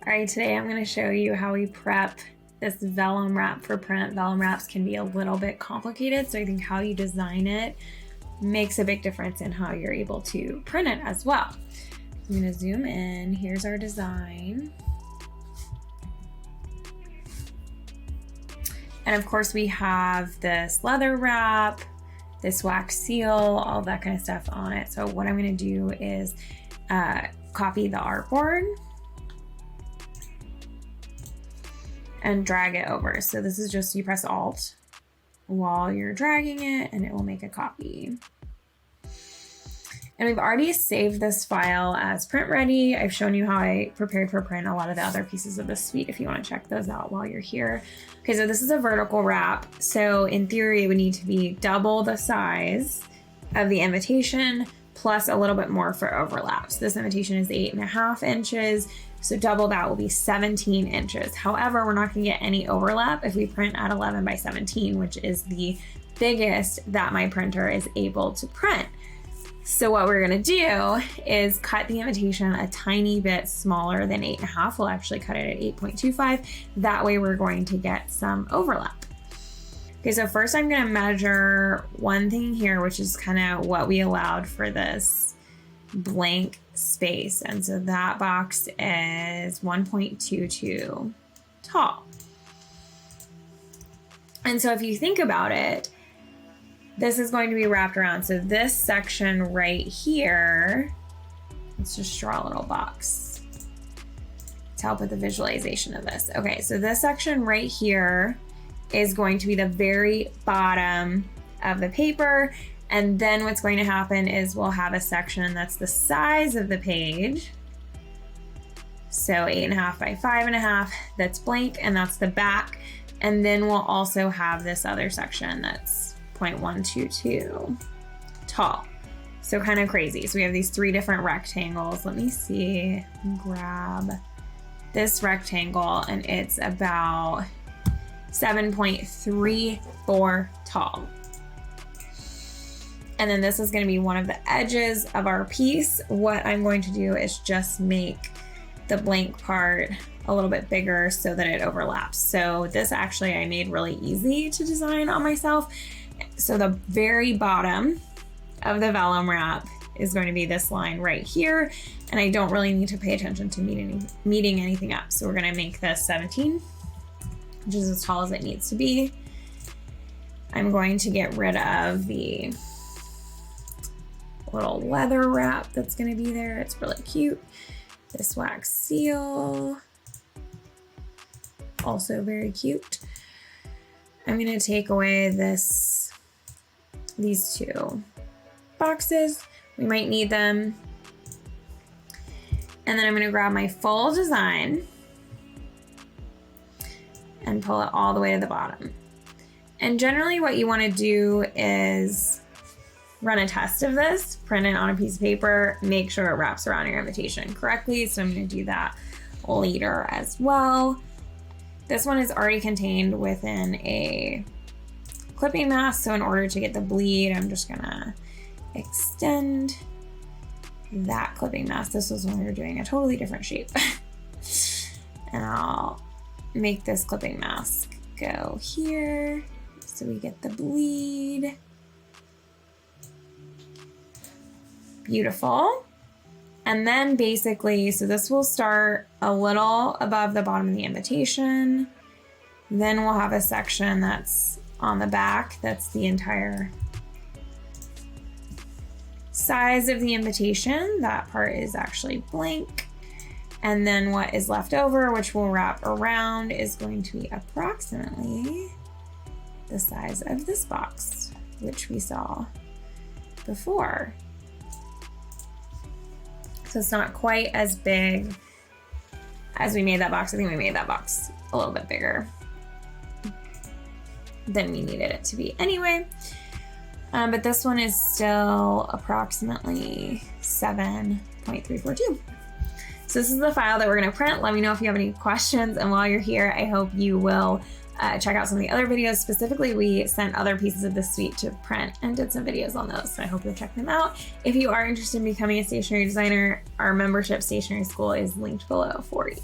All right, today I'm going to show you how we prep this vellum wrap for print. Vellum wraps can be a little bit complicated, so I think how you design it makes a big difference in how you're able to print it as well. I'm going to zoom in. Here's our design. And of course we have this leather wrap, this wax seal, all that kind of stuff on it. So what I'm going to do is copy the artboard and drag it over. So this is just, you press Alt while you're dragging it and it will make a copy. And we've already saved this file as print ready. I've shown you how I prepared for print a lot of the other pieces of the suite if you want to check those out while you're here. Okay, so this is a vertical wrap. So in theory, it would need to be double the size of the invitation plus a little bit more for overlaps. This invitation is 8.5 inches. So double that will be 17 inches. However, we're not gonna get any overlap if we print at 11 by 17, which is the biggest that my printer is able to print. So what we're gonna do is cut the invitation a tiny bit smaller than 8.5. We'll actually cut it at 8.25. That way we're going to get some overlap. Okay, so first I'm gonna measure one thing here, which is kind of what we allowed for this blank space. And so that box is 1.22 tall. And so if you think about it, this is going to be wrapped around. So this section right here, let's just draw a little box to help with the visualization of this. Okay, so this section right here is going to be the very bottom of the paper. And then what's going to happen is we'll have a section that's the size of the page. So 8.5 by 5.5, that's blank, and that's the back. And then we'll also have this other section that's 0.122 tall. So kind of crazy. So we have these three different rectangles. Let me see, grab this rectangle, and it's about 7.34 tall. And then this is going to be one of the edges of our piece. What I'm going to do is just make the blank part a little bit bigger so that it overlaps. So this actually I made really easy to design on myself. So the very bottom of the vellum wrap is going to be this line right here. And I don't really need to pay attention to meeting anything up. So we're going to make this 17, which is as tall as it needs to be. I'm going to get rid of the little leather wrap that's going to be there. It's really cute. This wax seal, also very cute. I'm going to take away these two boxes. We might need them. And then I'm going to grab my full design and pull it all the way to the bottom. And generally what you want to do is run a test of this, print it on a piece of paper, make sure it wraps around your invitation correctly. So I'm going to do that later as well. This one is already contained within a clipping mask. So in order to get the bleed, I'm just going to extend that clipping mask. This was when we were doing a totally different shape. And I'll make this clipping mask go here so we get the bleed. Beautiful. And then basically, so this will start a little above the bottom of the invitation. Then we'll have a section that's on the back. That's the entire size of the invitation. That part is actually blank. And then what is left over, which we'll wrap around, is going to be approximately the size of this box, which we saw before. So it's not quite as big as we made that box. I think we made that box a little bit bigger than we needed it to be anyway. But this one is still approximately 7.342. So this is the file that we're gonna print. Let me know if you have any questions. And while you're here, I hope you will check out some of the other videos. Specifically, we sent other pieces of the suite to print and did some videos on those. So I hope you'll check them out. If you are interested in becoming a stationery designer, our membership stationery school is linked below for you.